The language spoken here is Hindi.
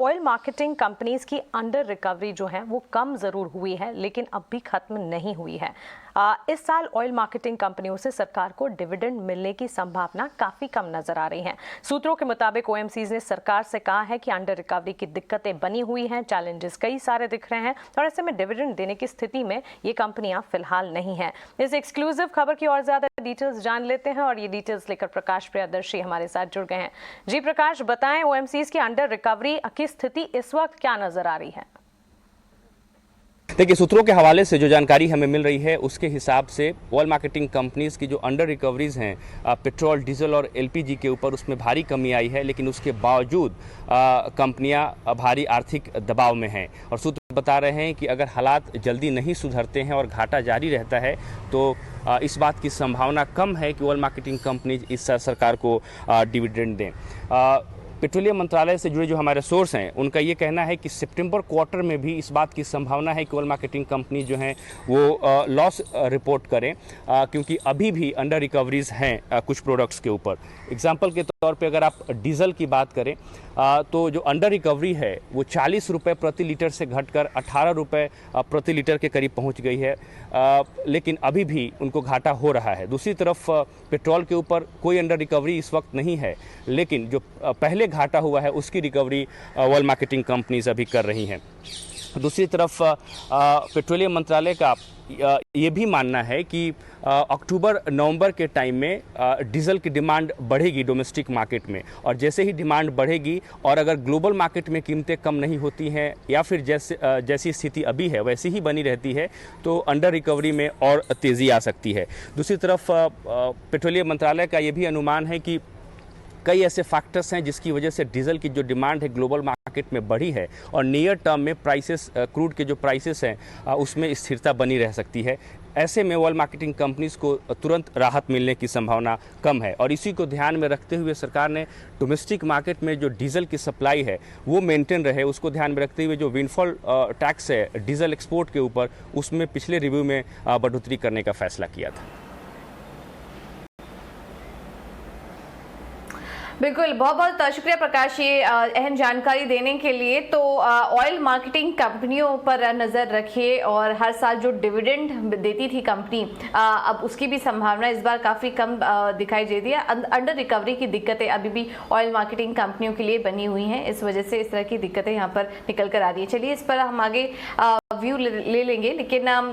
ऑयल मार्केटिंग कंपनीज की अंडर रिकवरी जो है वो कम जरूर हुई है, लेकिन अब भी खत्म नहीं हुई है। इस साल ऑयल मार्केटिंग कंपनियों से सरकार को डिविडेंड मिलने की संभावना काफी कम नजर आ रही है। सूत्रों के मुताबिक ओएमसीज ने सरकार से कहा है कि अंडर रिकवरी की दिक्कतें बनी हुई हैं, चैलेंजेस कई सारे दिख रहे हैं और ऐसे में डिविडेंड देने की स्थिति में ये कंपनियां फिलहाल नहीं है। इस एक्सक्लूसिव खबर की और ज्यादा डिटेल्स जान लेते हैं और ये डिटेल्स लेकर प्रकाश प्रियदर्शी हमारे साथ जुड़ गए हैं। जी प्रकाश, बताएं ओएमसीज की अंडर रिकवरी की स्थिति इस वक्त क्या नजर आ रही है? देखिए, सूत्रों के हवाले से जो जानकारी हमें मिल रही है उसके हिसाब से ऑयल मार्केटिंग कंपनीज की जो अंडर रिकवरीज हैं पेट्रोल, डीजल और एलपीजी के ऊपर, उसमें भारी कमी आई है। लेकिन उसके बावजूद कंपनियां भारी आर्थिक दबाव में हैं और सूत्र बता रहे हैं कि अगर हालात जल्दी नहीं सुधरते हैं और घाटा जारी रहता है तो इस बात की संभावना कम है कि ऑयल मार्केटिंग कंपनीज इस सरकार को डिविडेंड दें। पेट्रोलियम मंत्रालय से जुड़े जो हमारे सोर्स हैं उनका ये कहना है कि सितंबर क्वार्टर में भी इस बात की संभावना है कि ऑयल मार्केटिंग कंपनी जो हैं वो लॉस रिपोर्ट करें, क्योंकि अभी भी अंडर रिकवरीज हैं कुछ प्रोडक्ट्स के ऊपर। एग्जांपल के तौर पे अगर आप डीजल की बात करें तो जो अंडर रिकवरी है वो 40 रुपये प्रति लीटर से घटकर 18 रुपये प्रति लीटर के करीब पहुंच गई है, लेकिन अभी भी उनको घाटा हो रहा है। दूसरी तरफ पेट्रोल के ऊपर कोई अंडर रिकवरी इस वक्त नहीं है, लेकिन जो पहले घाटा हुआ है उसकी रिकवरी ऑयल मार्केटिंग कंपनीज अभी कर रही हैं। दूसरी तरफ पेट्रोलियम मंत्रालय का ये भी मानना है कि अक्टूबर नवंबर के टाइम में डीजल की डिमांड बढ़ेगी डोमेस्टिक मार्केट में, और जैसे ही डिमांड बढ़ेगी और अगर ग्लोबल मार्केट में कीमतें कम नहीं होती हैं या फिर जैसी स्थिति अभी है वैसी ही बनी रहती है तो अंडर रिकवरी में और तेज़ी आ सकती है। दूसरी तरफ पेट्रोलियम मंत्रालय का ये भी अनुमान है कि कई ऐसे फैक्टर्स हैं जिसकी वजह से डीजल की जो डिमांड है ग्लोबल मार्केट में बढ़ी है और नियर टर्म में प्राइसेस, क्रूड के जो प्राइसेस हैं उसमें स्थिरता बनी रह सकती है। ऐसे में ऑयल मार्केटिंग कंपनीज को तुरंत राहत मिलने की संभावना कम है और इसी को ध्यान में रखते हुए सरकार ने डोमेस्टिक मार्केट में जो डीजल की सप्लाई है वो मेंटेन रहे, उसको ध्यान में रखते हुए जो विंडफॉल टैक्स है डीजल एक्सपोर्ट के ऊपर, उसमें पिछले रिव्यू में बढ़ोतरी करने का फैसला किया था। बिल्कुल, बहुत बहुत शुक्रिया प्रकाश ये अहम जानकारी देने के लिए। तो ऑयल मार्केटिंग कंपनियों पर नज़र रखिए और हर साल जो डिविडेंड देती थी कंपनी अब उसकी भी संभावना इस बार काफ़ी कम दिखाई दे रही है। अंडर रिकवरी की दिक्कतें अभी भी ऑयल मार्केटिंग कंपनियों के लिए बनी हुई हैं, इस वजह से इस तरह की दिक्कतें यहाँ पर निकल कर आ रही है। चलिए इस पर हम आगे व्यू ले लेंगे, लेकिन